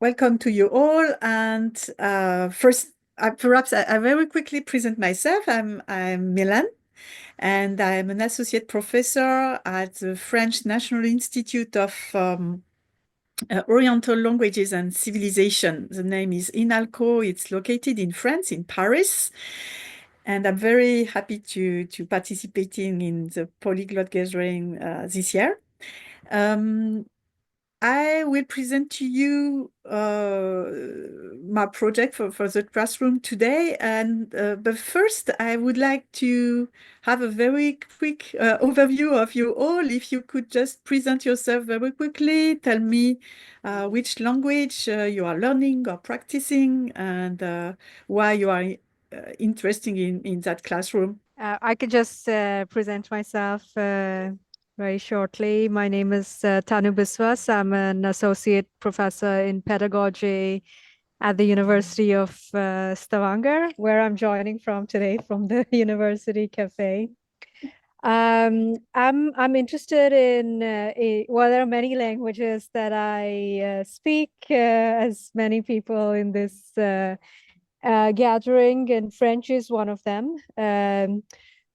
Welcome to you all. And first, perhaps I very quickly present myself. I'm Mylène, and I'm an associate professor at the French National Institute of Oriental Languages and Civilization. The name is Inalco. It's located in France, in Paris. And I'm very happy to participating in the Polyglot gathering this year. I will present to you my project for the classroom today. And but first, I would like to have a very quick overview of you all. If you could just present yourself very quickly, tell me which language you are learning or practicing, and why you are interested in that classroom. I could just present myself very shortly. My name is Tanu Biswas. I'm an associate professor in pedagogy at the University of Stavanger, where I'm joining from today from the University Cafe. I'm interested in well, there are many languages that I speak, as many people in this gathering, and French is one of them.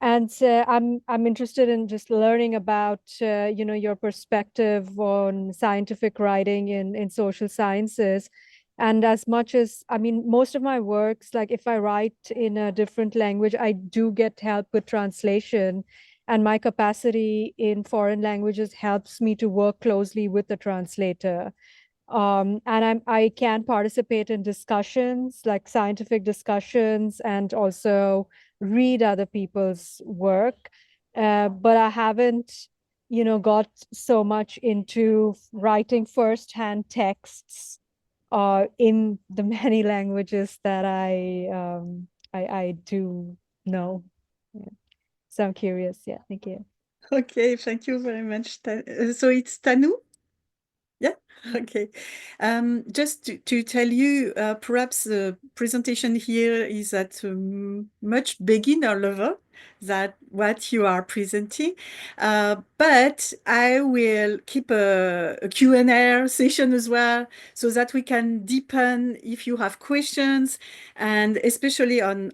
And I'm interested in just learning about your perspective on scientific writing in social sciences. And as much as, I mean, most of my works, like if I write in a different language, I do get help with translation. And my capacity in foreign languages helps me to work closely with the translator. And I can participate in discussions, like scientific discussions, and also read other people's work. But I haven't, got so much into writing firsthand texts in the many languages that I do know. Yeah. So I'm curious. Yeah, thank you. Okay, thank you very much. So it's Tanu? Yeah, okay. Just to tell you, perhaps the presentation here is at a much beginner level than what you are presenting. But I will keep a Q&A session as well, so that we can deepen if you have questions, and especially on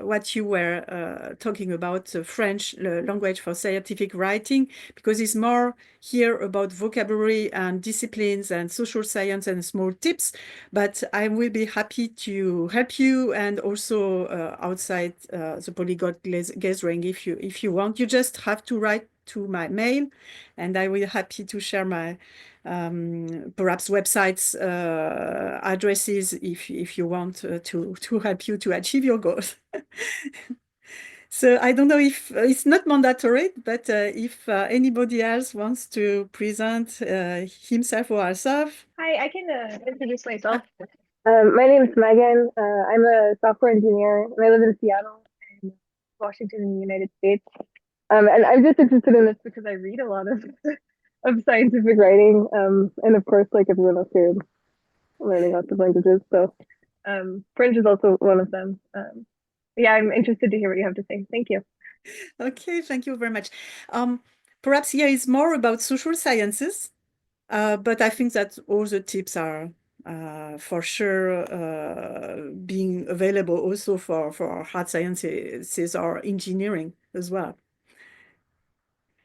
what you were talking about, the French language for scientific writing, because it's more here about vocabulary and disciplines and social science and small tips, but I will be happy to help you, and also outside the Polyglot gathering, if you want. You just have to write to my mail, and I will be happy to share my perhaps websites addresses if you want to help you to achieve your goals. So I don't know if it's not mandatory, but if anybody else wants to present himself or herself. Hi, I can introduce myself. My name is Megan. I'm a software engineer, and I live in Seattle and Washington in the United States. And I'm just interested in this because I read a lot of of scientific writing. And of course, like everyone else here, I'm learning lots of languages. So French is also one of them. Yeah, I'm interested to hear what you have to say. Thank you. Okay, thank you very much. Perhaps here is more about social sciences, but I think that all the tips are for sure being available also for hard sciences or engineering as well.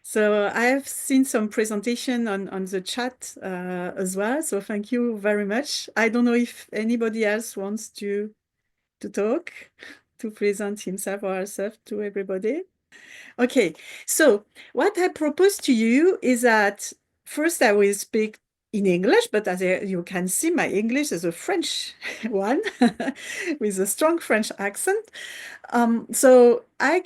So I have seen some presentation on the chat as well. So thank you very much. I don't know if anybody else wants to talk, to present himself or herself to everybody. Okay, so what I propose to you is that first I will speak in English, but as you can see, my English is a French one with a strong French accent. So I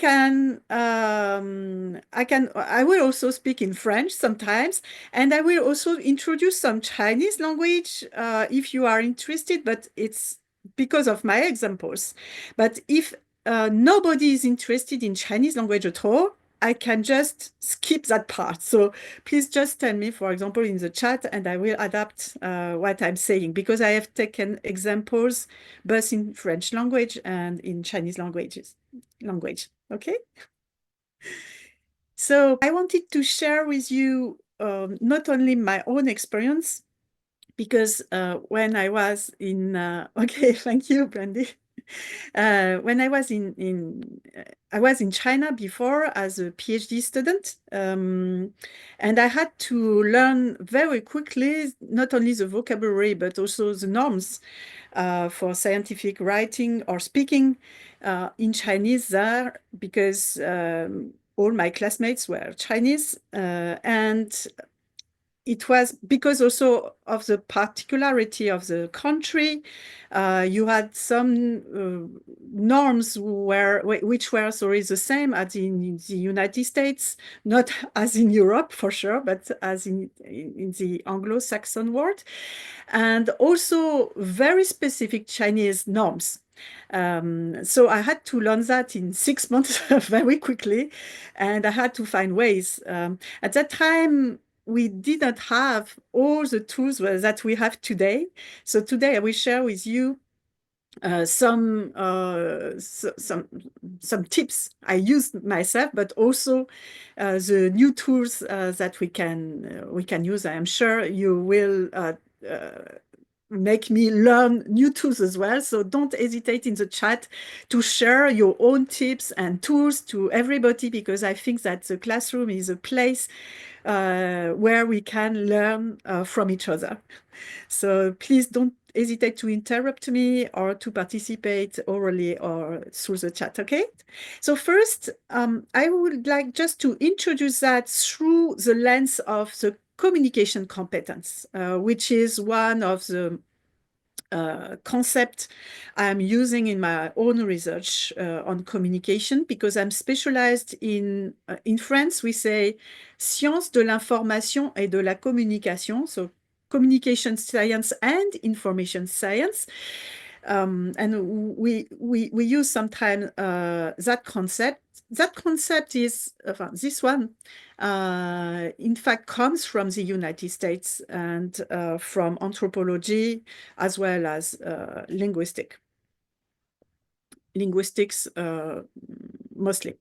will also speak in French sometimes, and I will also introduce some Chinese language if you are interested, but it's because of my examples. But if nobody is interested in Chinese language at all, I can just skip that part. So please just tell me, for example, in the chat, and I will adapt what I'm saying, because I have taken examples both in French language and in Chinese language. Okay? So I wanted to share with you not only my own experience, because when I was in, okay, thank you, Brandy. When I was I was in China before as a PhD student, and I had to learn very quickly not only the vocabulary but also the norms for scientific writing or speaking in Chinese there, because all my classmates were Chinese, and it was because also of the particularity of the country. You had some norms which were the same as in the United States, not as in Europe for sure, but as in the Anglo-Saxon world, and also very specific Chinese norms. So I had to learn that in 6 months very quickly, and I had to find ways. At that time, we didn't have all the tools that we have today. So today I will share with you some tips I used myself, but also the new tools that we can use. I am sure you will make me learn new tools as well. So don't hesitate in the chat to share your own tips and tools to everybody, because I think that the classroom is a place where we can learn from each other. So please don't hesitate to interrupt me or to participate orally or through the chat, okay? So first, I would like just to introduce that through the lens of the communication competence, which is one of the concept I'm using in my own research on communication, because I'm specialized in France, we say science de l'information et de la communication, so communication science and information science. And we use sometimes that concept. That concept is, this one, in fact, comes from the United States and from anthropology as well as linguistics mostly.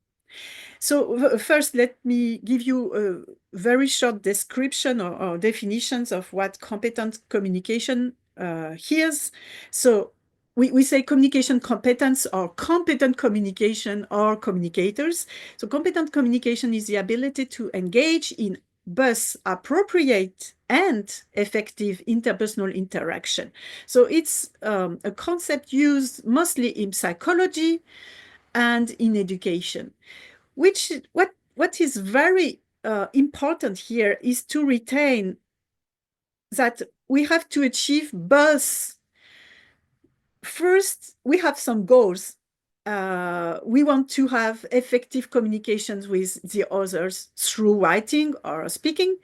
So first, let me give you a very short description or definitions of what competent communication is. So we say communication competence or competent communication or communicators. So competent communication is the ability to engage in both appropriate and effective interpersonal interaction. So it's a concept used mostly in psychology and in education. What is very important here is to retain that we have to achieve both. First, we have some goals. We want to have effective communications with the others through writing or speaking.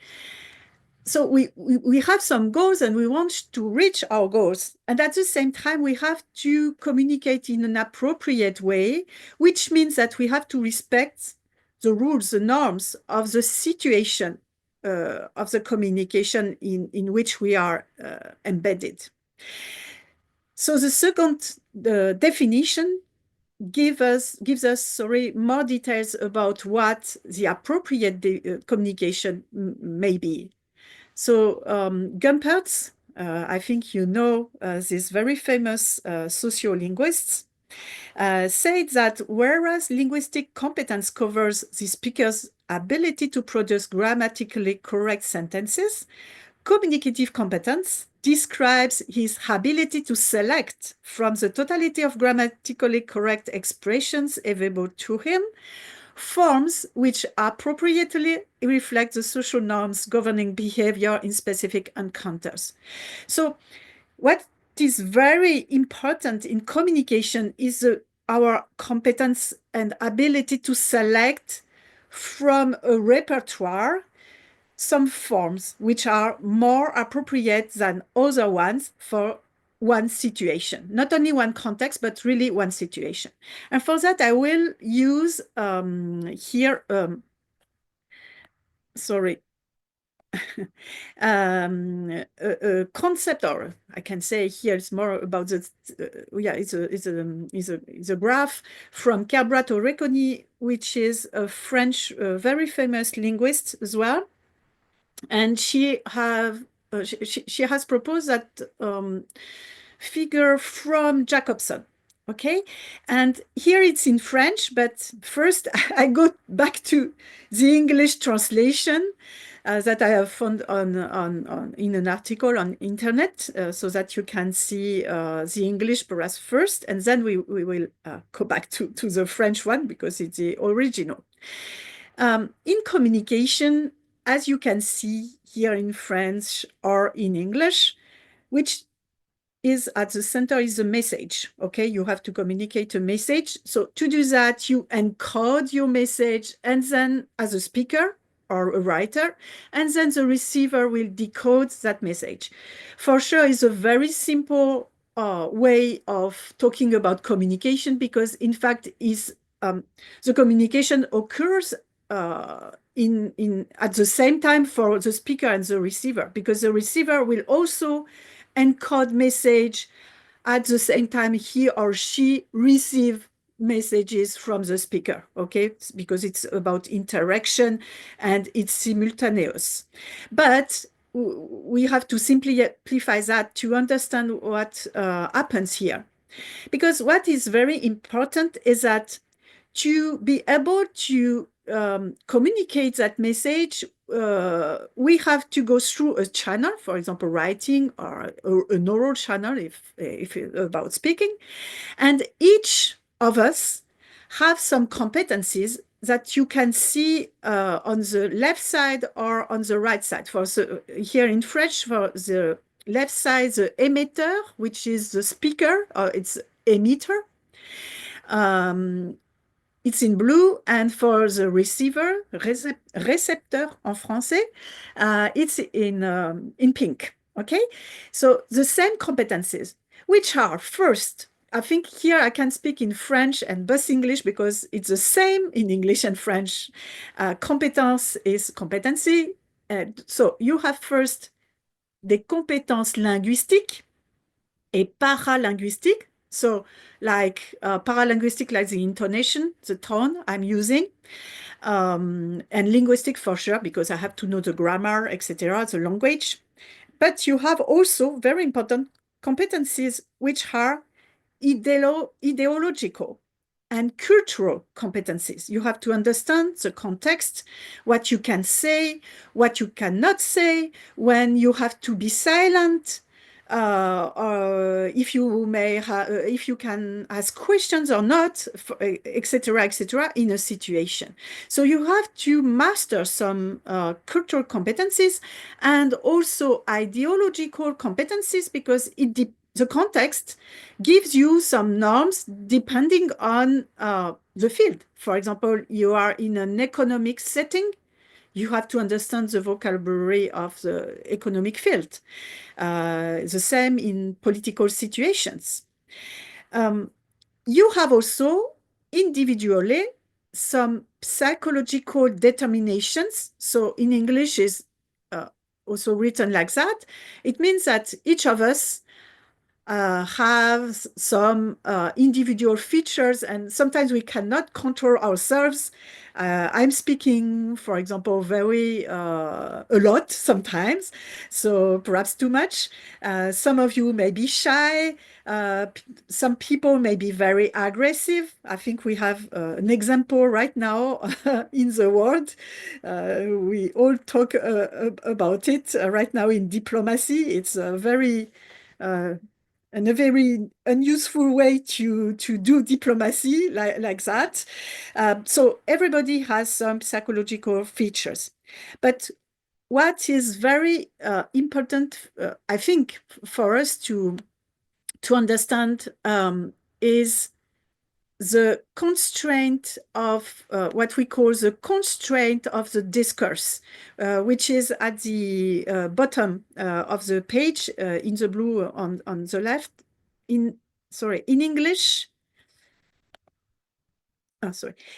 So we have some goals and we want to reach our goals. And at the same time, we have to communicate in an appropriate way, which means that we have to respect the rules, the norms of the situation of the communication in which we are embedded. So the second definition gives us more details about what the appropriate communication may be. So Gumperz, I think you know this very famous sociolinguist, said that whereas linguistic competence covers the speaker's ability to produce grammatically correct sentences, communicative competence describes his ability to select from the totality of grammatically correct expressions available to him forms which appropriately reflect the social norms governing behavior in specific encounters. So what is very important in communication is our competence and ability to select from a repertoire some forms which are more appropriate than other ones for one situation, not only one context, but really one situation. And for that, I will use here, a concept, or I can say here it's more about the, it's a graph from Kerbrato-Reconi, which is a French, very famous linguist as well. And she have she has proposed that figure from Jacobson. Okay, and here it's in French, but first I go back to the English translation that I have found in an article on internet, so that you can see the English perhaps first, and then we will go back to the French one because it's the original. In communication, as you can see here in French or in English, which is at the center is the message. Okay, you have to communicate a message. So to do that, you encode your message, and then as a speaker or a writer, and then the receiver will decode that message. For sure, it's a very simple way of talking about communication, because in fact the communication occurs at the same time for the speaker and the receiver, because the receiver will also encode message at the same time he or she receive messages from the speaker, okay? Because it's about interaction and it's simultaneous. But we have to simplify that to understand what happens here. Because what is very important is that to be able to communicate that message, we have to go through a channel, for example, writing, or an oral channel if about speaking. And each of us have some competencies that you can see on the left side or on the right side. Here in French, for the left side, the émetteur, which is the speaker, or it's emitter. It's in blue, and for the receiver, récepteur en français, it's in pink, okay? So the same competencies, which are first, I think here I can speak in French and both English because it's the same in English and French. Competence is competency. So you have first des compétences linguistiques et paralinguistiques. So like paralinguistic, like the intonation, the tone I'm using, and linguistic for sure, because I have to know the grammar, etc., the language. But you have also very important competencies, which are ideological and cultural competencies. You have to understand the context, what you can say, what you cannot say, when you have to be silent, or if you can ask questions or not, etc., in a situation. So you have to master some cultural competencies and also ideological competencies, because the context gives you some norms depending on the field. For example, you are in an economic setting, you have to understand the vocabulary of the economic field. The same in political situations. You have also individually some psychological determinations. So in English is also written like that. It means that each of us have some individual features, and sometimes we cannot control ourselves. I'm speaking, for example, a lot sometimes, so perhaps too much. Some of you may be shy. Some people may be very aggressive. I think we have an example right now in the world. We all talk about it right now in diplomacy. It's and a very unuseful way to do diplomacy like that. So everybody has some psychological features. But what is very important, I think, for us to understand is the constraint of what we call the constraint of the discourse, which is at the bottom of the page in the blue on the left. In English,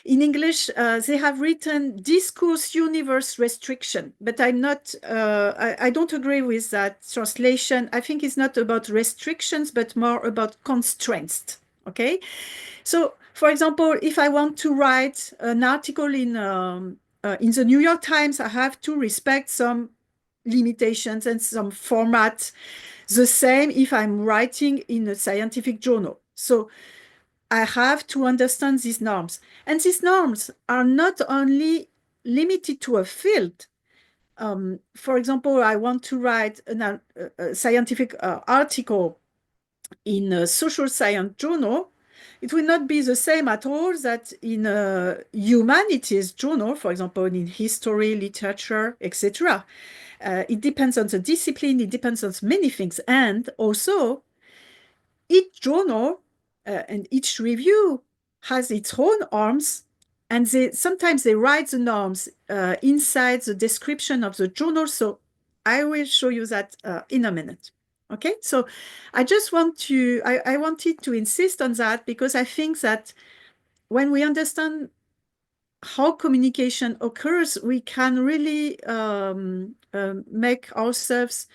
in English, they have written discourse universe restriction, but I'm not, I don't agree with that translation. I think it's not about restrictions, but more about constraints, okay? So, for example, if I want to write an article in the New York Times, I have to respect some limitations and some format. The same if I'm writing in a scientific journal. So I have to understand these norms. And these norms are not only limited to a field. For example, I want to write a scientific article in a social science journal. It will not be the same at all that in a humanities journal, for example, in history, literature, etc. It depends on the discipline, it depends on many things. And also, each journal and each review has its own norms, and sometimes they write the norms inside the description of the journal. So I will show you that in a minute. Okay, so I just I wanted to insist on that because I think that when we understand how communication occurs, we can really make ourselves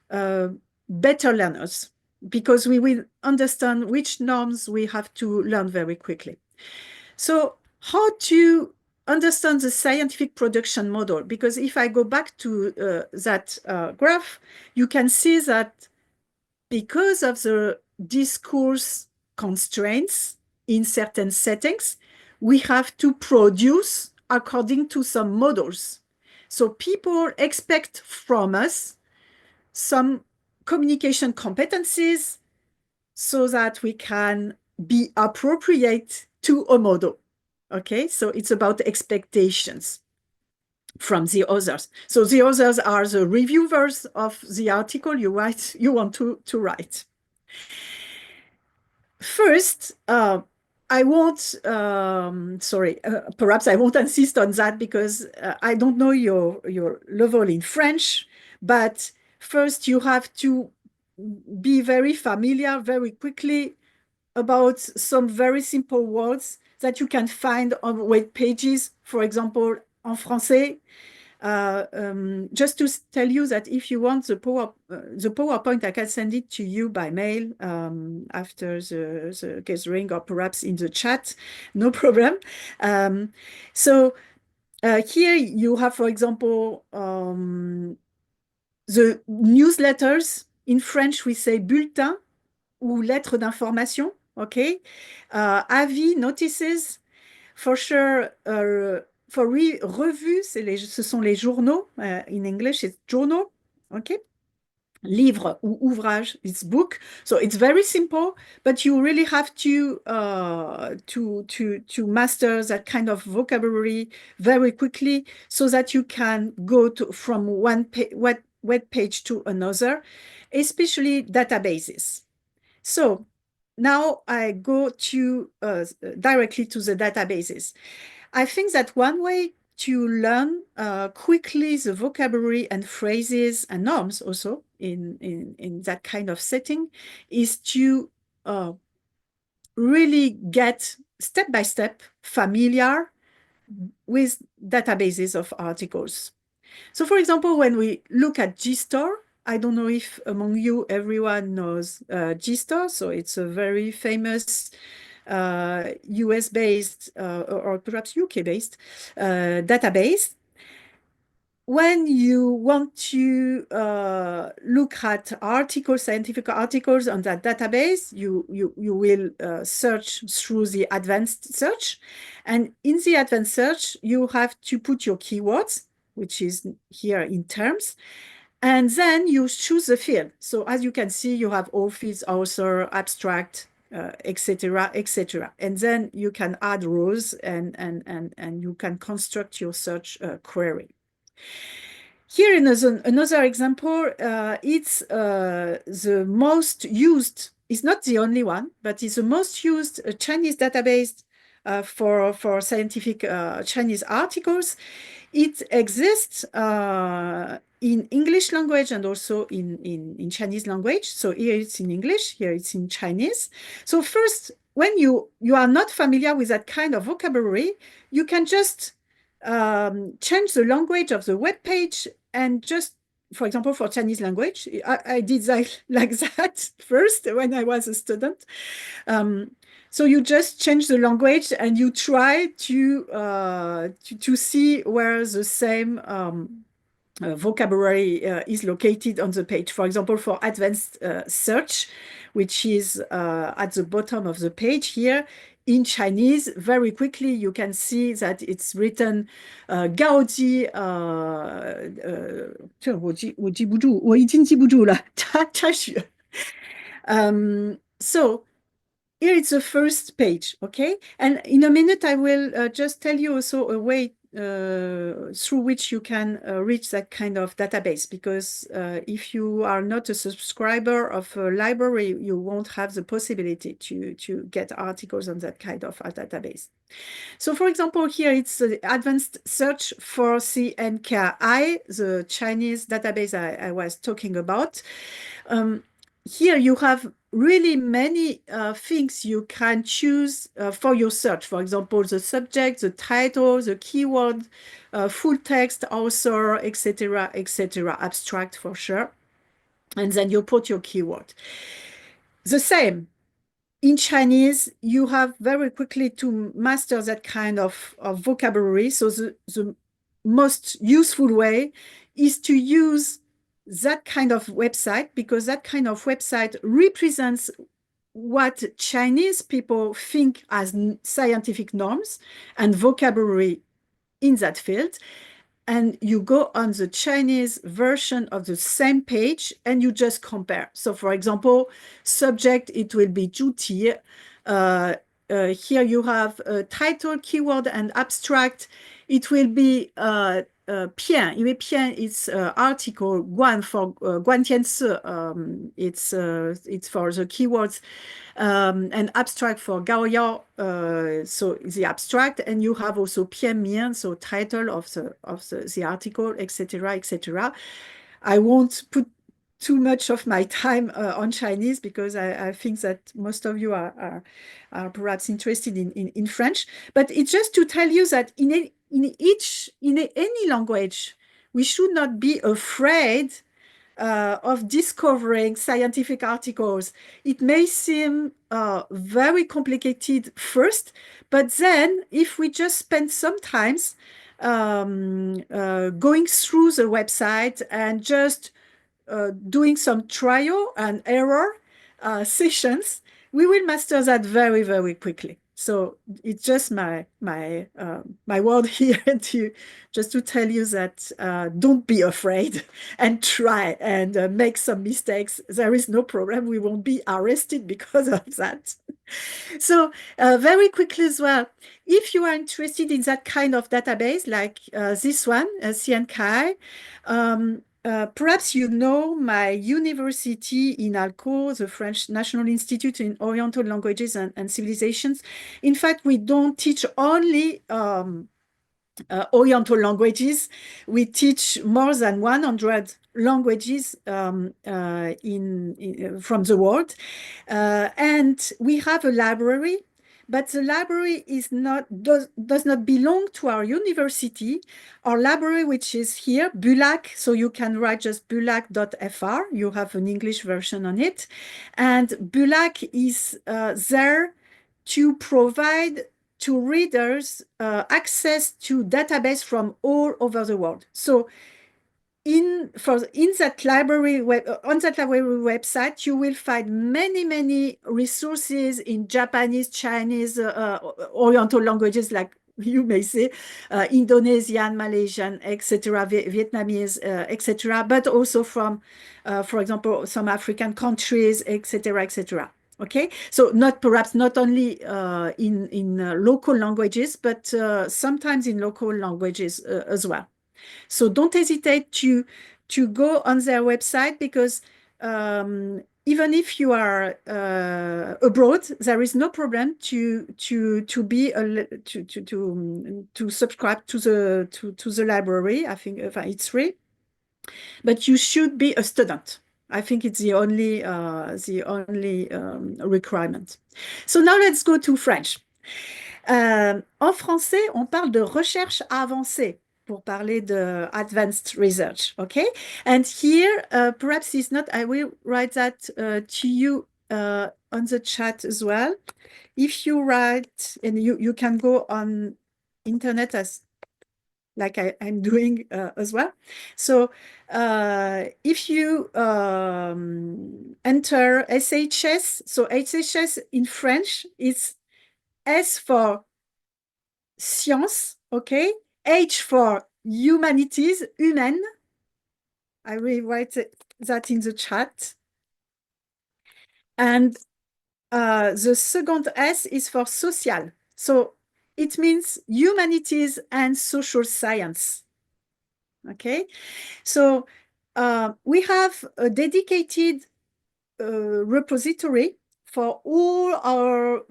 better learners, because we will understand which norms we have to learn very quickly. So how to understand the scientific production model? Because if I go back to that graph, you can see that because of the discourse constraints in certain settings, we have to produce according to some models. So people expect from us some communication competencies so that we can be appropriate to a model. Okay, so it's about expectations from the others. So the others are the reviewers of the article you want to write. First, I won't, perhaps I won't insist on that because I don't know your level in French, but first you have to be very familiar very quickly about some very simple words that you can find on web pages, for example, en français. Just to tell you that if you want the PowerPoint, I can send it to you by mail after the gathering, or perhaps in the chat, no problem. So here you have, for example, the newsletters. In French, we say bulletin ou lettre d'information, okay? Avis, notices, for sure, for revue, ce sont les journaux. In English, it's journal, okay? Livre ou ouvrage, it's book. So it's very simple, but you really have to master that kind of vocabulary very quickly so that you can go from one web page to another, especially databases. So now I go directly to the databases. I think that one way to learn quickly the vocabulary and phrases and norms also in that kind of setting is to really get step by step familiar with databases of articles. So for example, when we look at GSTOR, I don't know if among you everyone knows GSTOR, so it's a very famous US-based or perhaps UK-based database. When you want to look at scientific articles on that database, you will search through the advanced search. And in the advanced search, you have to put your keywords, which is here in terms, and then you choose the field. So as you can see, you have all fields, author, abstract, etc., etc. And then you can add rows and you can construct your search query. Here another example, it's the most used, it's not the only one, but it's the most used Chinese database for scientific Chinese articles. It exists in English language and also in Chinese language. So here it's in English, here it's in Chinese. So first, when you are not familiar with that kind of vocabulary, you can just change the language of the web page and just, for example, for Chinese language, I did that like that first when I was a student. So you just change the language and you try to see where the same vocabulary is located on the page. For example, for advanced search, which is at the bottom of the page here, in Chinese, very quickly you can see that it's written Gaoji 我记不住，我已经记不住了，插学。So here it's the first page, okay? And in a minute, I will just tell you also a way through which you can reach that kind of database, because if you are not a subscriber of a library, you won't have the possibility to get articles on that kind of a database. So for example, here it's the advanced search for CNKI, the Chinese database I was talking about. Here you have really many things you can choose for your search. For example, the subject, the title, the keyword, full text, author, etc., etc., abstract for sure. And then you put your keyword. The same. In Chinese, you have very quickly to master that kind of vocabulary. So the most useful way is to use that kind of website, because that kind of website represents what Chinese people think as scientific norms and vocabulary in that field. And you go on the Chinese version of the same page and you just compare. So for example, subject, it will be 主题. Here you have a title, keyword, and abstract. It will be 篇, 因为篇 is article, 冠 for 冠天字, it's for the keywords, and abstract for 高要, so the abstract, and you have also 篇名, so title of the article, etc., etc. I won't put too much of my time on Chinese, because I think that most of you are perhaps interested in French. But it's just to tell you that in any language, we should not be afraid of discovering scientific articles. It may seem very complicated first, but then if we just spend some time going through the website and just doing some trial and error sessions, we will master that very, very quickly. So it's just my word here to tell you that don't be afraid and try and make some mistakes. There is no problem. We won't be arrested because of that. So very quickly as well, if you are interested in that kind of database like this one, CNKI, perhaps you know my university, Inalco, the French National Institute in Oriental Languages and Civilizations. In fact, we don't teach only Oriental languages. We teach more than 100 languages from the world. And we have a library, but the library does not belong to our university. Our library, which is here, Bulac, so you can write just bulac.fr. You have an English version on it. And Bulac is there to provide to readers access to database from all over the world. So on that library website, you will find many resources in Japanese, Chinese, Oriental languages, like you may say, Indonesian, Malaysian, etc., Vietnamese, etc., but also from, for example, some African countries, etc., etc. Okay, so perhaps not only in local languages, but sometimes in local languages as well. So don't hesitate to go on their website, because even if you are abroad, there is no problem to subscribe to the library. I think it's free, but you should be a student. I think it's the only requirement. So now let's go to French. En français, on parle de recherche avancée pour parler de advanced research, okay? And here, perhaps it's not, I will write that to you on the chat as well. If you write, and you can go on internet as like I'm doing as well. So if you enter SHS, so SHS in French, it's S for science, okay? H for humanities, humaine. I will write that in the chat. And the second S is for social. So it means humanities and social science. Okay, so we have a dedicated repository for all our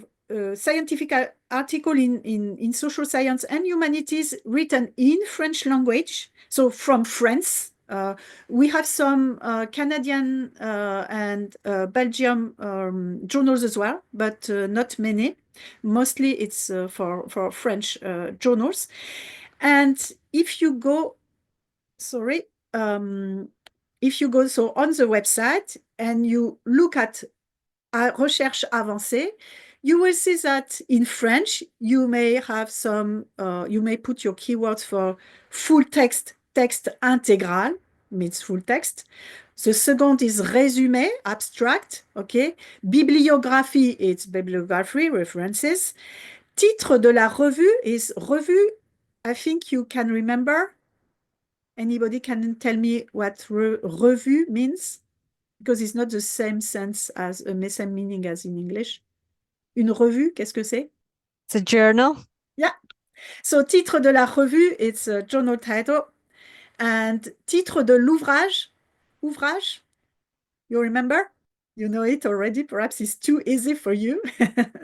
scientific article in social science and humanities written in French language. So from France, we have some Canadian and Belgium journals as well, but not many. Mostly it's for French journals. And if you go, sorry, if you go so on the website and you look at recherche avancée, you will see that in French, you may have some, you may put your keywords for full text, text intégral, means full text. The second is résumé, abstract, okay? Bibliographie, it's bibliography, references. Titre de la revue is revue. I think you can remember. Anybody can tell me what revue means? Because it's not the same sense as same meaning as in English. Une revue, qu'est-ce que c'est? It's a journal. Yeah. So titre de la revue, it's a journal title. And titre de l'ouvrage, ouvrage, you remember? You know it already. Perhaps it's too easy for you.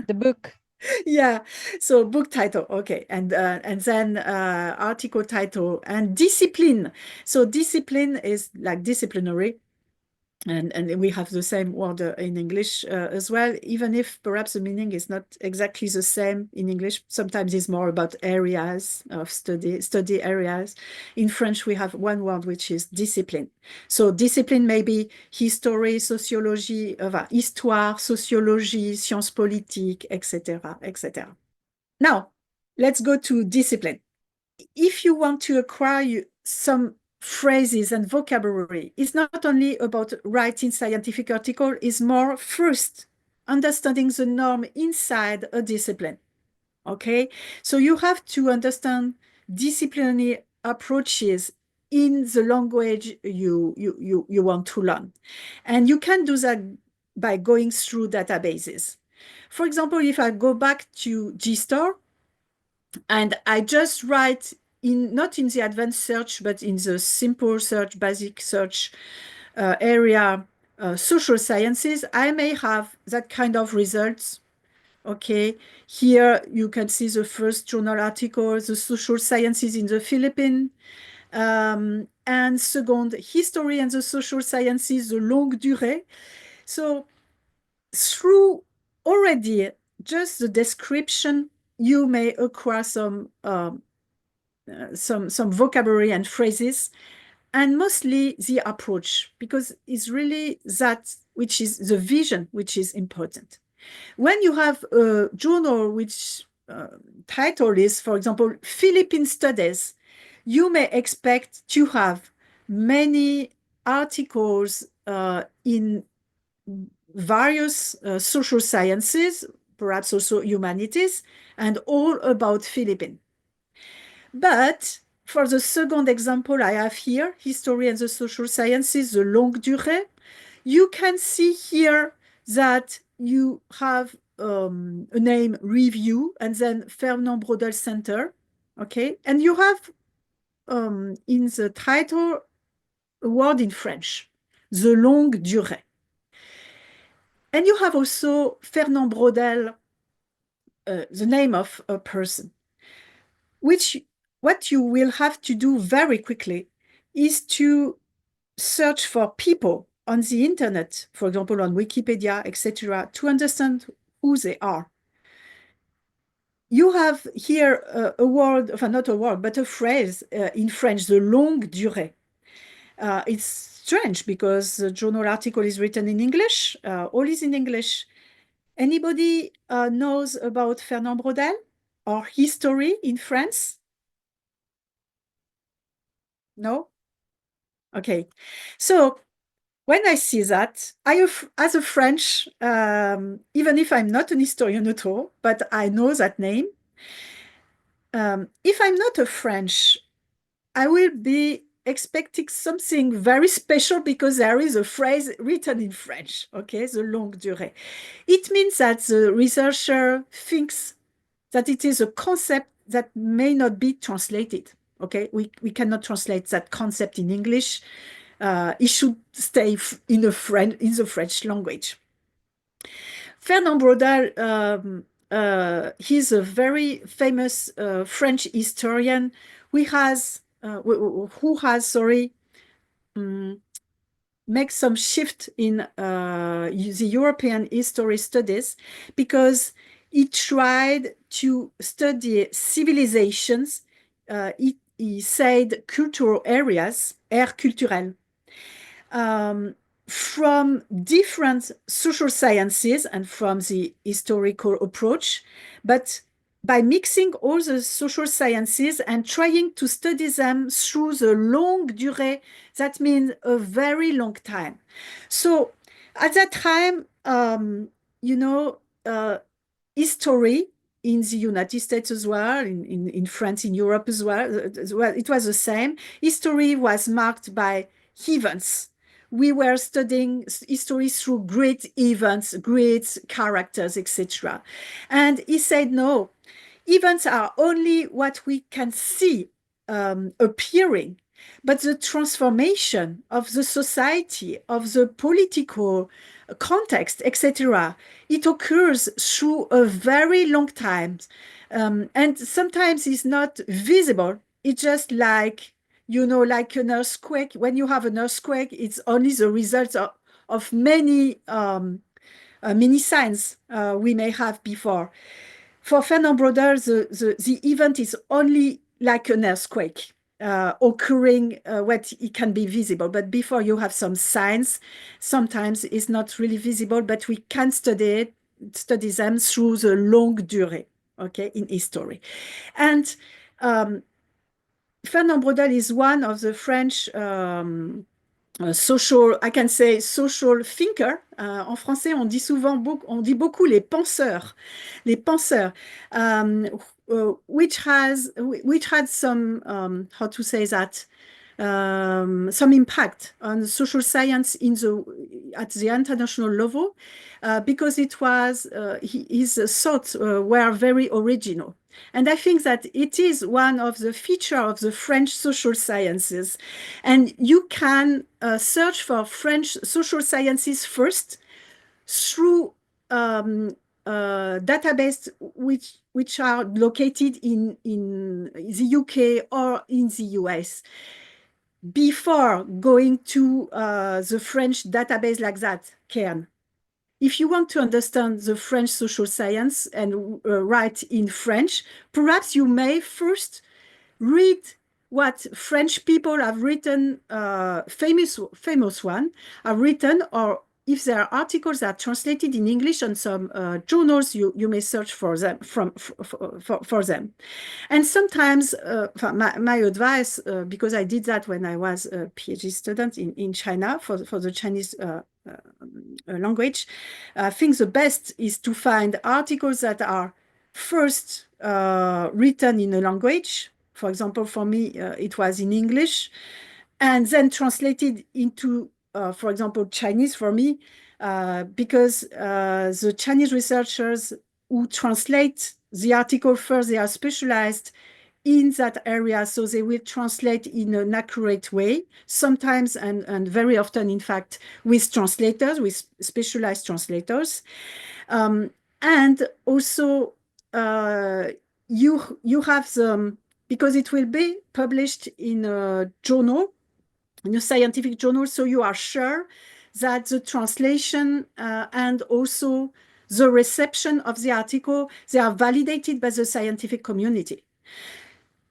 The book. Yeah, so book title, okay, and then article title and discipline. So discipline is like disciplinary, and we have the same word in English as well, even if perhaps the meaning is not exactly the same in English. Sometimes it's more about areas of study areas. In French, we have one word which is discipline. So discipline may be history, sociologie, histoire, sociologie, sciences politiques, etc., etc. Now, let's go to discipline. If you want to acquire some phrases and vocabulary, it's not only about writing scientific article, it's more first understanding the norm inside a discipline. Okay, so you have to understand disciplinary approaches in the language you want to learn. And you can do that by going through databases. For example, if I go back to GSTOR, and I just write not in the advanced search, but in the simple search, basic search area, social sciences, I may have that kind of results. Okay, here you can see the first journal article, the social sciences in the Philippines. And second, history and the social sciences, the longue durée. So through already just the description, you may acquire some vocabulary and phrases, and mostly the approach, because it's really that which is the vision which is important. When you have a journal which title is, for example, Philippine Studies, you may expect to have many articles in various social sciences, perhaps also humanities, and all about Philippines. But for the second example I have here, history and the social sciences, the longue durée, you can see here that you have a name review and then Fernand Braudel Center, okay? And you have in the title a word in French, the longue durée. And you have also Fernand Braudel, the name of a person, what you will have to do very quickly is to search for people on the internet, for example, on Wikipedia, etc., to understand who they are. You have here a word, not a word, but a phrase in French, the longue durée. It's strange because the journal article is written in English, all is in English. Anybody knows about Fernand Braudel or history in France? No? Okay. So when I see that, as a French, even if I'm not an historian at all, but I know that name, if I'm not a French, I will be expecting something very special because there is a phrase written in French, okay, the longue durée. It means that the researcher thinks that it is a concept that may not be translated, okay? We cannot translate that concept in English. It should stay in the French language. Fernand Braudel, he's a very famous French historian who has, make some shift in the European history studies because he tried to study civilizations. He said cultural areas, aires culturelles, from different social sciences and from the historical approach, but by mixing all the social sciences and trying to study them through the longue durée, that means a very long time. So at that time, history in the United States as well, in France, in Europe as well, it was the same. History was marked by events. We were studying history through great events, great characters, etc. And he said, no, events are only what we can see appearing, but the transformation of the society, of the political context, etc., it occurs through a very long time. And sometimes it's not visible. It's just like, like an earthquake. When you have an earthquake, it's only the result of many mini signs we may have before. For Fernand Braudel, the event is only like an earthquake occurring what it can be visible. But before you have some signs, sometimes it's not really visible, but we can study them through the longue durée, okay, in history. And Fernand Braudel is one of the French social, I can say social thinker. En français, on dit beaucoup les penseurs, which had some, how to say that, some impact on social science at the international level, because it was his thoughts were very original. And I think that it is one of the features of the French social sciences. And you can search for French social sciences first through databases which are located in the UK or in the US before going to the French database like that, Cairn. If you want to understand the French social science and write in French, perhaps you may first read what French people have written, famous one, have written, or if there are articles that are translated in English on some journals, you may search for them for them. And sometimes my advice, because I did that when I was a PhD student in China for the Chinese language, I think the best is to find articles that are first written in a language. For example, for me, it was in English, and then translated into, for example, Chinese for me, because the Chinese researchers who translate the article first, they are specialized in that area, so they will translate in an accurate way, sometimes and very often, in fact, with translators, with specialized translators. And also, you have them, because it will be published in a journal, in a scientific journal, so you are sure that the translation and also the reception of the article, they are validated by the scientific community.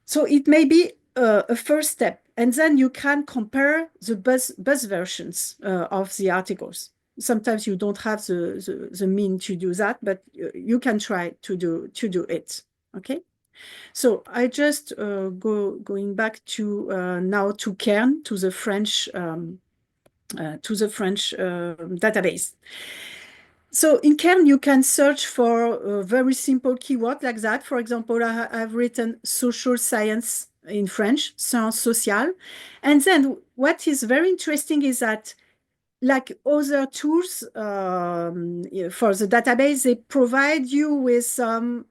So it may be a first step, and then you can compare the buzz versions of the articles. Sometimes you don't have the mean to do that, but you can try to do it. Okay. So I just going back to now to Cairn, to the French database. So in Cairn, you can search for a very simple keyword like that. For example, I've written social science in French, sciences sociales. And then what is very interesting is that like other tools for the database, they provide you with some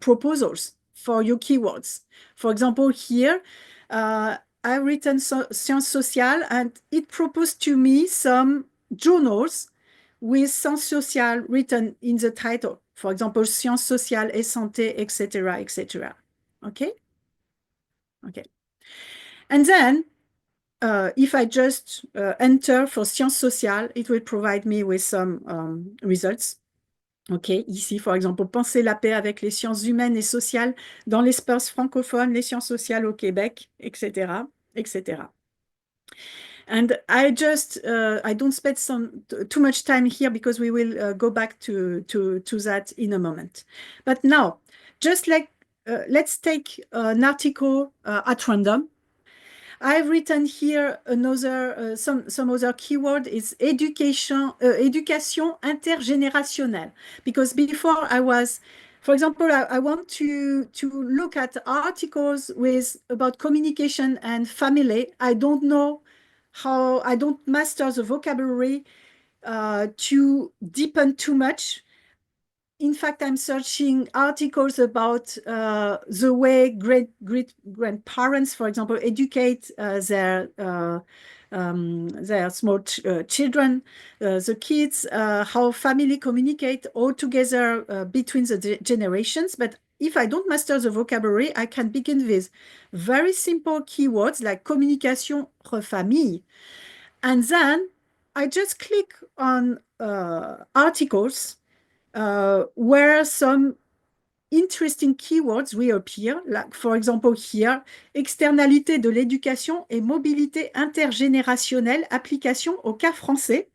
proposals for your keywords. For example, here, I've written sciences sociales, and it proposed to me some journals with sciences sociales written in the title. For example, sciences sociales et santé, etc., etc. Okay? Okay. And then if I just enter for sciences sociales, it will provide me with some results. OK, ici, for example, penser la paix avec les sciences humaines et sociales dans l'espace francophone, les sciences sociales au Québec, etc., etc. And I don't spend too much time here because we will go back to that in a moment. But now, just like, let's take an article at random. I've written here another some other keyword is éducation intergénérationnelle, because before I was, for example, I want to look at articles about communication and family. I don't know how, I don't master the vocabulary to deepen too much. In fact, I'm searching articles about the way great-grandparents, for example, educate their small children, the kids, how family communicate all together between the generations. But if I don't master the vocabulary, I can begin with very simple keywords like communication famille. And then I just click on articles where some interesting keywords reappear, like for example here, externalité de l'éducation et mobilité intergénérationnelle, application au cas français.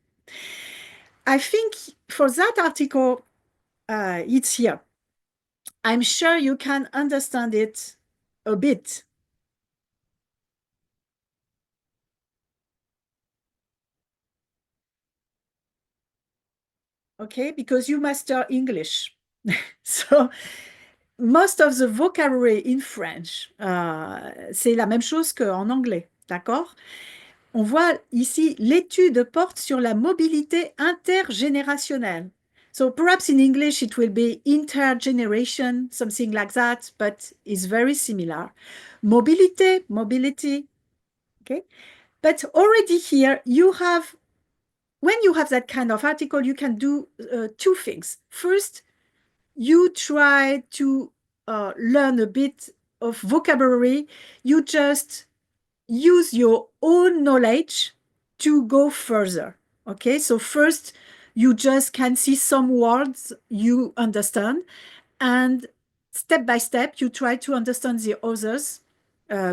I think for that article, it's here. I'm sure you can understand it a bit. Okay, because you master English. So, most of the vocabulary in French, c'est la même chose qu'en anglais, d'accord? On voit ici, l'étude porte sur la mobilité intergénérationnelle. So perhaps in English it will be intergeneration, something like that, but it's very similar. Mobility, okay? But already here you have, when you have that kind of article, you can do two things. First, you try to learn a bit of vocabulary. You just use your own knowledge to go further. Okay, so first you just can see some words you understand, and step by step you try to understand the others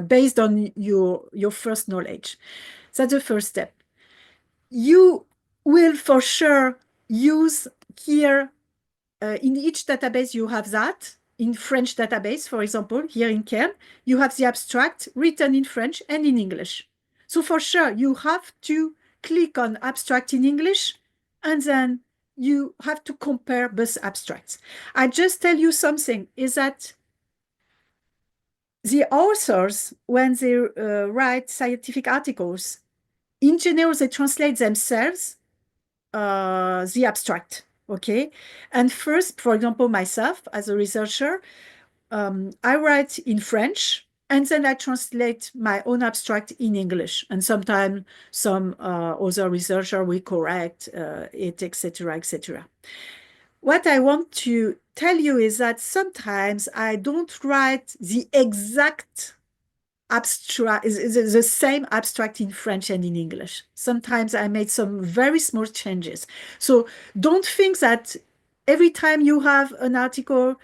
based on your first knowledge. That's the first step. You will for sure use here in each database you have that. In French database, for example, here in Cairn, you have the abstract written in French and in English. So for sure, you have to click on abstract in English, and then you have to compare both abstracts. I just tell you something, is that the authors, when they write scientific articles, in general, they translate themselves the abstract. Okay, and first, for example, myself as a researcher, I write in French, and then I translate my own abstract in English. And sometimes some other researcher will correct it, etc., etc. What I want to tell you is that sometimes I don't write the exact abstract, the same abstract in French and in English. Sometimes I made some very small changes. So don't think that every time you have an article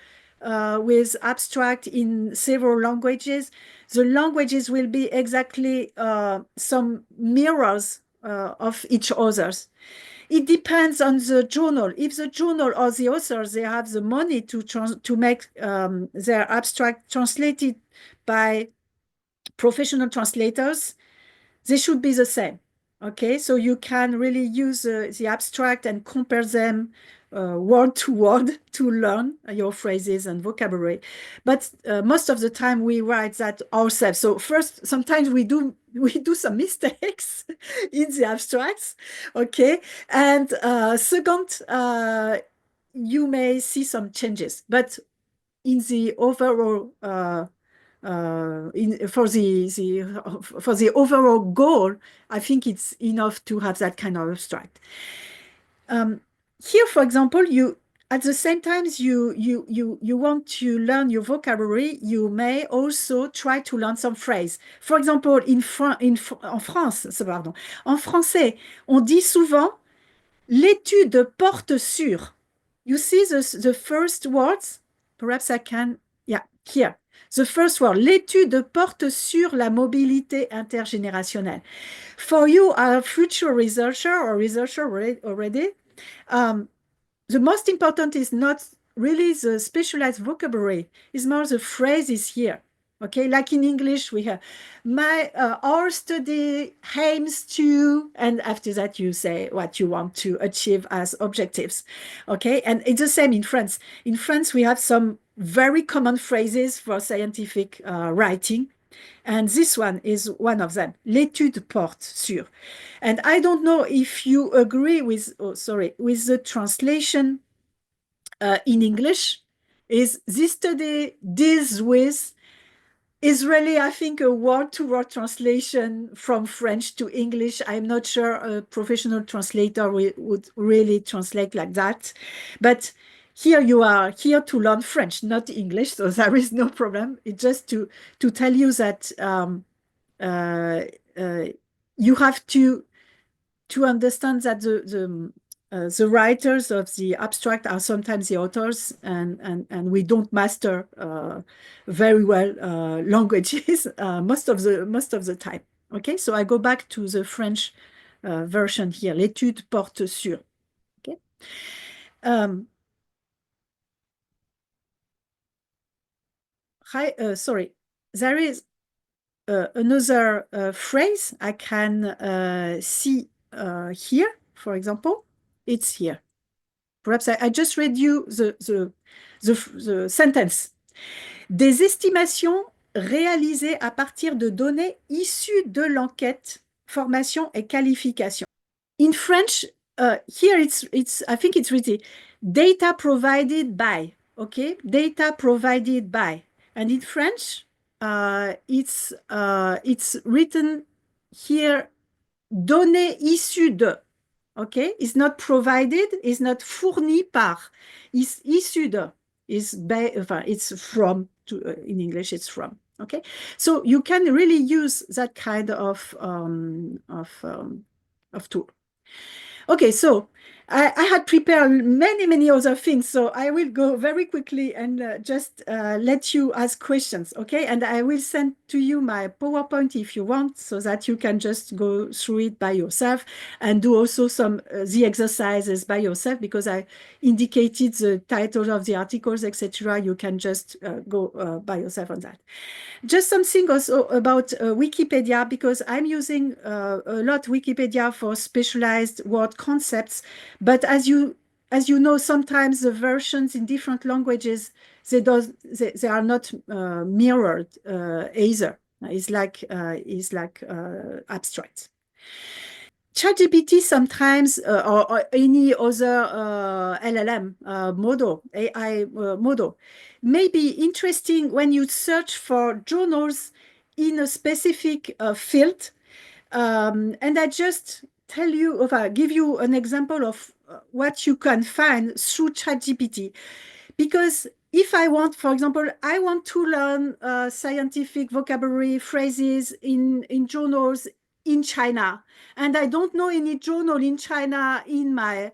with abstract in several languages, the languages will be exactly some mirrors of each other's. It depends on the journal. If the journal or the authors, they have the money to make their abstract translated by professional translators, they should be the same. Okay, so you can really use the abstract and compare them word to word to learn your phrases and vocabulary. But most of the time we write that ourselves. So first, sometimes we do some mistakes in the abstracts. Okay, and second, you may see some changes, but in the overall for the overall goal, I think it's enough to have that kind of abstract. Here, for example, you at the same time you want to learn your vocabulary, you may also try to learn some phrase. For example, en France, pardon, en français, on dit souvent l'étude porte sur. You see the first words? Perhaps I can, yeah, here. The first word, l'étude porte sur la mobilité intergénérationnelle. For you, a future researcher or researcher already, the most important is not really the specialized vocabulary, it's more the phrases here. Okay, like in English, we have our study aims to, and after that you say what you want to achieve as objectives. Okay, and it's the same in France. In France, we have some very common phrases for scientific writing. And this one is one of them, l'étude porte sur. And I don't know if you agree with, with the translation in English. Is this study deals with is really, I think, a word-to-word translation from French to English. I'm not sure a professional translator would really translate like that. But here you are here to learn French, not English, so there is no problem. It's just to tell you that you have to understand that the writers of the abstract are sometimes the authors, and we don't master very well languages most of the time. Okay, so I go back to the French version here. L'étude porte sur. Okay. Sorry, there is another phrase I can see here, for example. It's here. Perhaps I just read you the sentence. Des estimations réalisées à partir de données issues de l'enquête, formation et qualification. In French, here it's I think it's written data provided by. Okay, data provided by. And in French, it's written here, données issues de. Okay, it's not provided, it's not fourni par, it's issu de, it's from, in English, it's from. Okay, so you can really use that kind of tool. Okay, so I had prepared many other things, so I will go very quickly and just let you ask questions, okay? And I will send to you my PowerPoint if you want, so that you can just go through it by yourself and do also some the exercises by yourself, because I indicated the title of the articles, etc. You can just go by yourself on that. Just something also about Wikipedia, because I'm using a lot Wikipedia for specialized word concepts. But as you know, sometimes the versions in different languages, they are not mirrored either. It's like abstract. ChatGPT sometimes, or any other LLM model, AI model, may be interesting when you search for journals in a specific field. And I just tell you, give you an example of what you can find through ChatGPT. Because if I want, for example, I want to learn scientific vocabulary phrases in journals in China, and I don't know any journal in China in my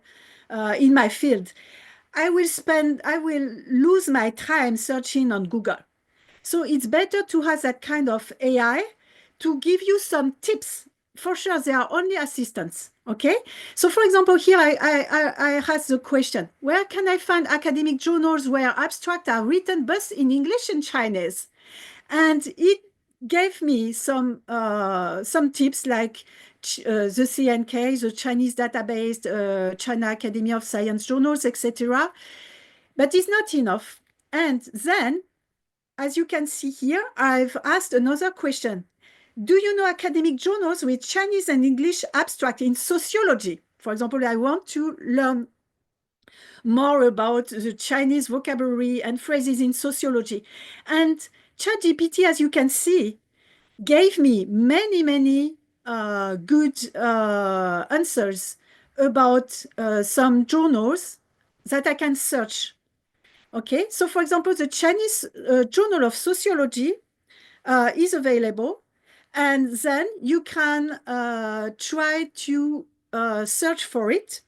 field, I will lose my time searching on Google. So it's better to have that kind of AI to give you some tips for sure, they are only assistants, okay? So for example, here I asked the question, where can I find academic journals where abstracts are written both in English and Chinese? And it gave me some tips like the CNK, the Chinese database, China Academy of Science Journals, etc. But it's not enough. And then, as you can see here, I've asked another question. Do you know academic journals with Chinese and English abstract in sociology? For example, I want to learn more about the Chinese vocabulary and phrases in sociology. And ChatGPT, as you can see, gave me many good answers about some journals that I can search. Okay, so for example, the Chinese Journal of Sociology is available, and then you can try to search for it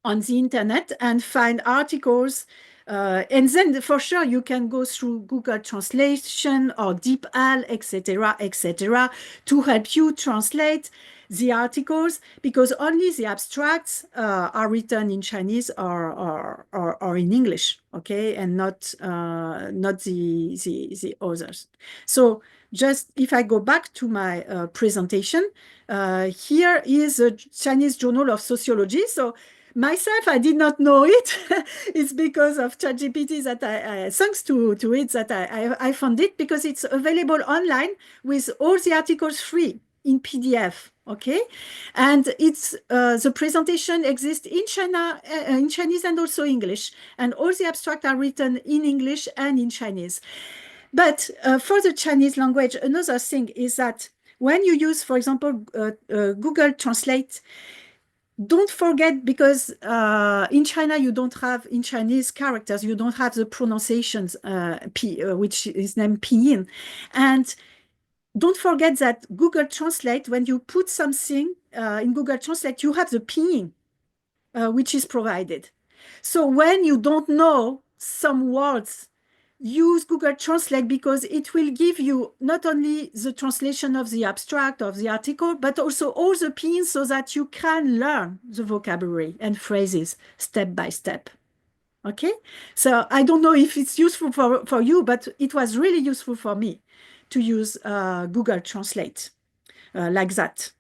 on the internet and find articles. And then for sure you can go through Google Translation or DeepL, etc., to help you translate the articles, because only the abstracts are written in Chinese or in English, okay, and not the others. So just if I go back to my presentation, here is a Chinese Journal of Sociology. So myself, I did not know it. It's because of ChatGPT that thanks to it, that I found it, because it's available online with all the articles free in PDF. Okay, and it's the presentation exists in China, in Chinese and also English, and all the abstracts are written in English and in Chinese. But for the Chinese language, another thing is that when you use, for example, Google Translate, don't forget, because in China, you don't have, in Chinese characters, you don't have the pronunciations, which is named pinyin. And don't forget that Google Translate, when you put something in Google Translate, you have the pinyin, which is provided. So when you don't know some words, use Google Translate, because it will give you not only the translation of the abstract of the article, but also all the pins, so that you can learn the vocabulary and phrases step by step. Okay, so I don't know if it's useful for you, but it was really useful for me to use Google Translate like that.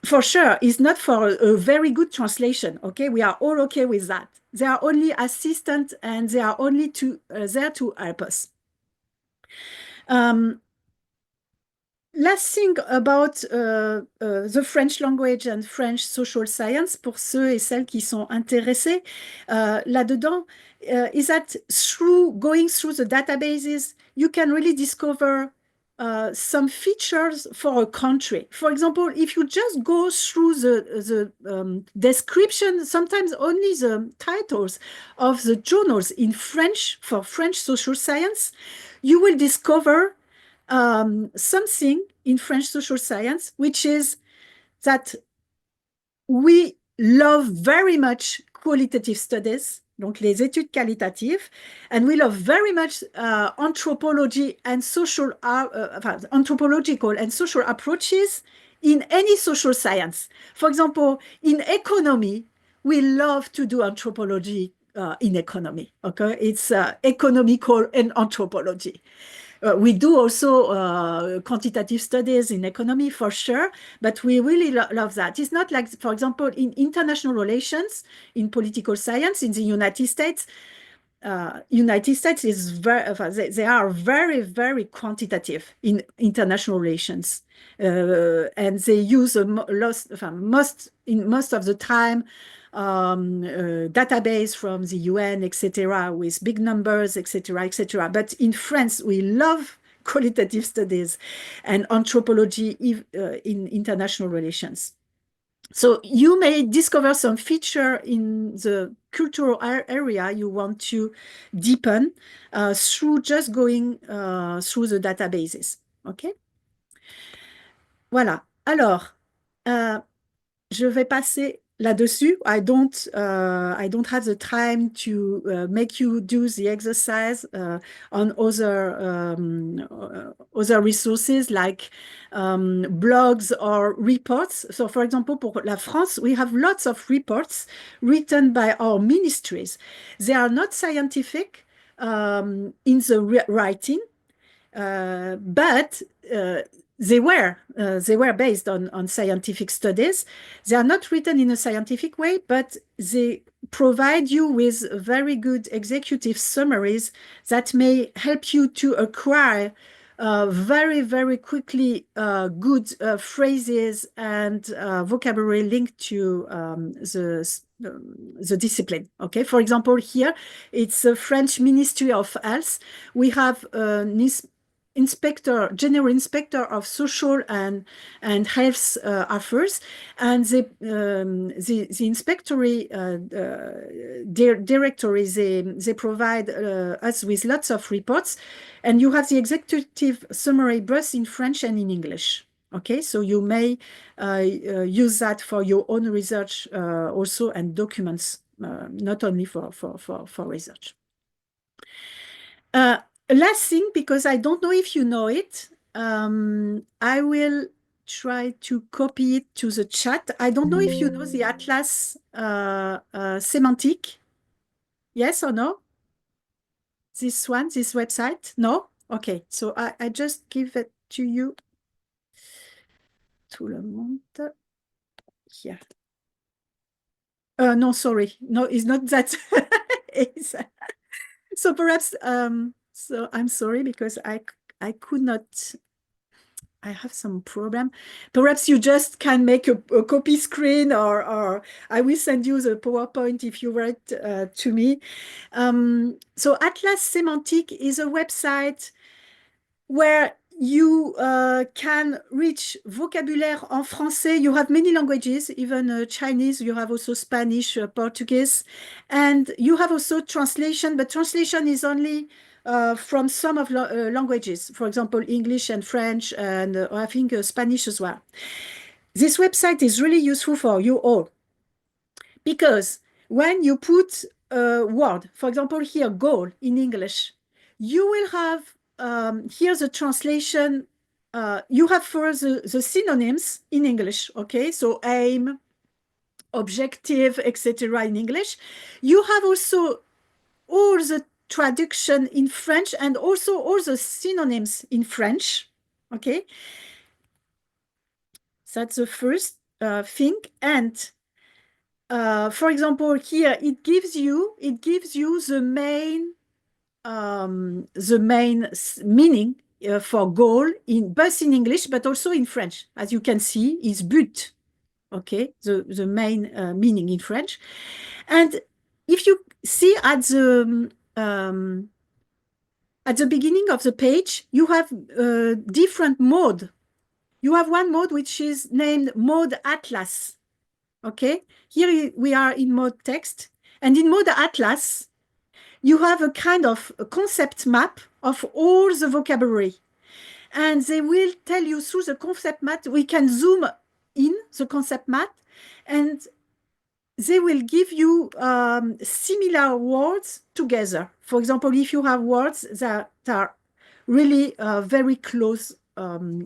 For sure, it's not for a very good translation. Okay, we are all okay with that. They are only assistants, and they are only there to help us. Last thing about the French language and French social science, pour ceux et celles qui sont intéressés là-dedans, is that going through the databases, you can really discover some features for a country. For example, if you just go through the description, sometimes only the titles of the journals in French for French social science, you will discover something in French social science, which is that we love very much qualitative studies, donc les études qualitatives, and we love very much anthropology and anthropological and social approaches in any social science. For example, in economy, we love to do anthropology in economy. Okay, it's economical and anthropology. We do also quantitative studies in economy, for sure, but we really love that. It's not like, for example, in international relations, in political science, in the United States. United States is they are very quantitative in international relations, and they use most of the time database from the UN, etc., with big numbers, etc., etc. But in France, we love qualitative studies and anthropology in international relations. So you may discover some feature in the cultural area you want to deepen through just going through the databases. Okay? Voilà. Alors, je vais passer là-dessus. I don't have the time to make you do the exercise on other resources like blogs or reports. So, for example, pour la France, we have lots of reports written by our ministries. They are not scientific in the writing, but they were based on scientific studies. They are not written in a scientific way, but they provide you with very good executive summaries that may help you to acquire very, very quickly good phrases and vocabulary linked to the discipline. Okay, for example, here it's the French Ministry of Health. We have general inspector of social and health affairs, and the inspectory directory, they provide us with lots of reports, and you have the executive summary both in French and in English. Okay, so you may use that for your own research also, and documents, not only for research. Last thing, because I don't know if you know it, I will try to copy it to the chat. I don't know if you know the Atlas Semantic. Yes or no? This one, this website? No? Okay, so I just give it to you. Tout le monde. Here. No, sorry. No, it's not that. So perhaps, so I'm sorry because I could not, I have some problem. Perhaps you just can make a copy screen, or I will send you the PowerPoint if you write to me. So Atlas Semantic is a website where you can reach vocabulaire en français. You have many languages, even Chinese. You have also Spanish, Portuguese, and you have also translation, but translation is only from some of languages, for example, English and French, and I think Spanish as well. This website is really useful for you all, because when you put a word, for example, here, goal in English, you will have here the translation. You have for the synonyms in English, okay? So aim, objective, etc. in English. You have also all the traduction in French, and also all the synonyms in French, okay? That's the first thing. And for example, here it gives you the main meaning for goal in both in English but also in French. As you can see, is but, okay, the main meaning in French. And if you see at the beginning of the page, you have different mode. You have one mode which is named Mode Atlas. Okay, here we are in mode text, and in Mode Atlas, you have a kind of a concept map of all the vocabulary. And they will tell you through the concept map, we can zoom in the concept map, and they will give you similar words together. For example, if you have words that are really very close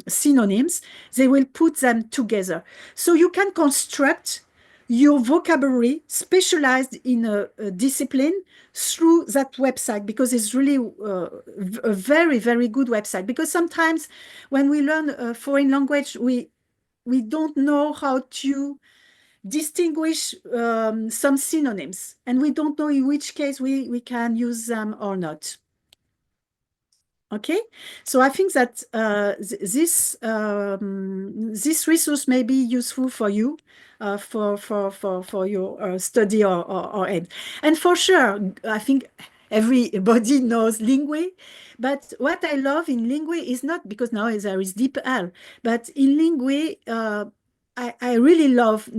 synonyms, they will put them together. So you can construct your vocabulary specialized in a discipline through that website, because it's really a very, very good website. Because sometimes when we learn a foreign language, we don't know how to distinguish some synonyms, and we don't know in which case we can use them or not. Okay, so I think that this resource may be useful for you for your study or aim. And for sure, I think everybody knows Lingui, but what I love in Lingui is not because now there is DeepL, but in Lingui, I really love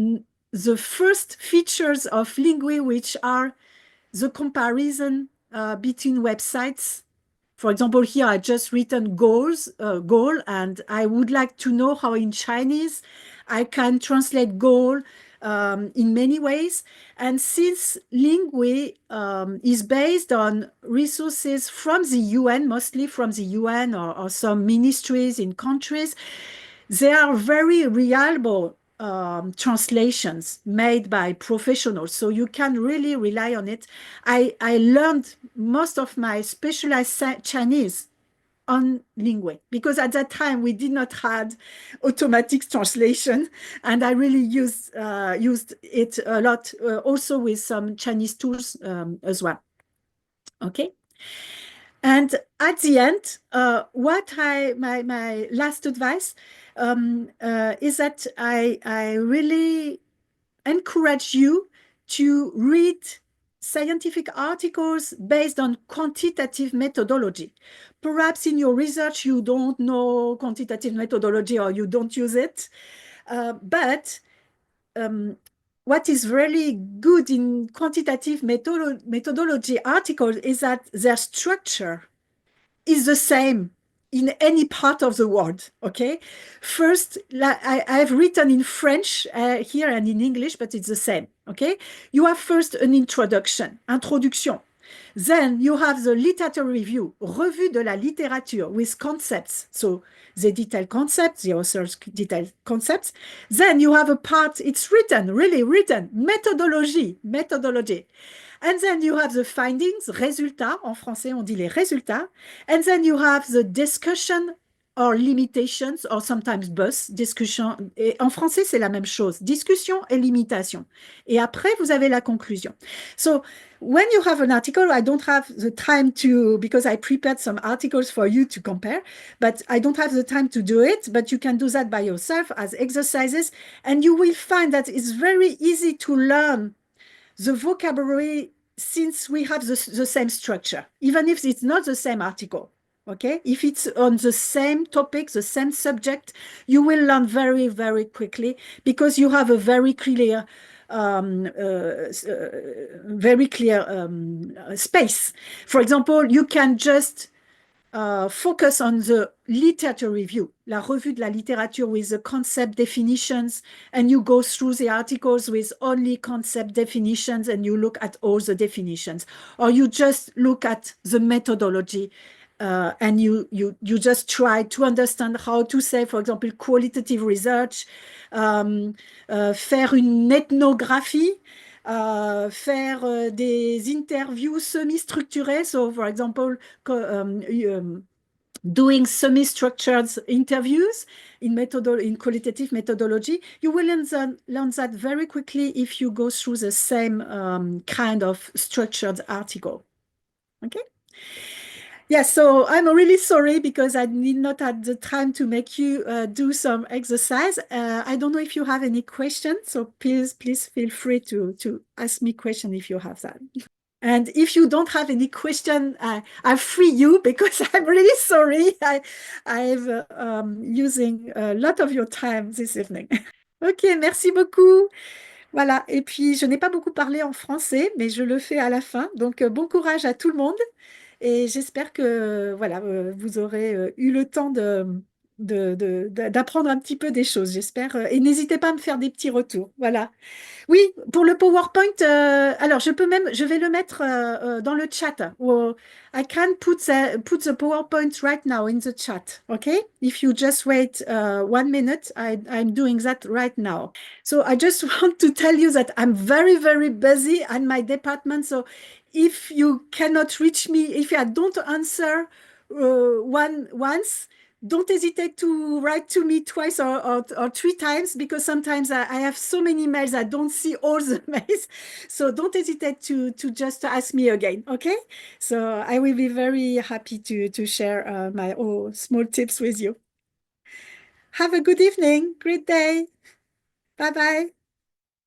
the first features of Lingui, which are the comparison between websites. For example, here I just written goal, and I would like to know how in Chinese I can translate goal in many ways. And since Lingui is based on resources from the UN, mostly from the UN or some ministries in countries, they are very reliable translations made by professionals. So you can really rely on it. I learned most of my specialized Chinese on Lingui, because at that time we did not have automatic translation, and I really used it a lot, also with some Chinese tools as well. Okay. And at the end, my last advice is that I really encourage you to read scientific articles based on quantitative methodology. Perhaps in your research, you don't know quantitative methodology or you don't use it, but what is really good in quantitative methodology articles is that their structure is the same in any part of the world, okay? First, I've written in French here and in English, but it's the same, okay? You have first an introduction, introduction. Then you have the literature review, revue de la littérature with concepts. So the detailed concepts, the author's detailed concepts. Then you have a part, it's written, really written, methodology. And then you have the findings, résultats, en français on dit les résultats. And then you have the discussion or limitations, or sometimes bus, discussion. Et en français, c'est la même chose, discussion et limitation. Et après, vous avez la conclusion. So when you have an article, I don't have the time to, because I prepared some articles for you to compare, but I don't have the time to do it, but you can do that by yourself as exercises, and you will find that it's very easy to learn the vocabulary since we have the same structure, even if it's not the same article. Okay, if it's on the same topic, the same subject, you will learn very, very quickly because you have a very clear space. For example, you can just focus on the literature review, la revue de la littérature with the concept definitions, and you go through the articles with only concept definitions and you look at all the definitions, or you just look at the methodology and you just try to understand how to say, for example, qualitative research, faire une ethnographie, faire des interviews semi-structurées. So, for example, doing semi-structured interviews in qualitative methodology, you will learn that very quickly if you go through the same kind of structured article. Okay? Yeah, so I'm really sorry because I did not have the time to make you do some exercise. I don't know if you have any questions, so please feel free to ask me questions if you have that. And if you don't have any question, I free you because I'm really sorry. I'm using a lot of your time this evening. Ok, merci beaucoup. Voilà, et puis je n'ai pas beaucoup parlé en français, mais je le fais à la fin. Donc bon courage à tout le monde. Et j'espère que voilà, vous aurez eu le temps d'apprendre un petit peu des choses, j'espère. Et n'hésitez pas à me faire des petits retours. Voilà. Oui, pour le PowerPoint, alors je vais le mettre dans le chat. Or I can put the PowerPoint right now in the chat, okay? If you just wait 1 minute, I'm doing that right now. So I just want to tell you that I'm very, very busy at my department. So if you cannot reach me, if I don't answer once, don't hesitate to write to me twice or 3 times, because sometimes I have so many mails, I don't see all the mails. So don't hesitate to just ask me again, okay? So I will be very happy to share my small tips with you. Have a good evening, great day. Bye-bye.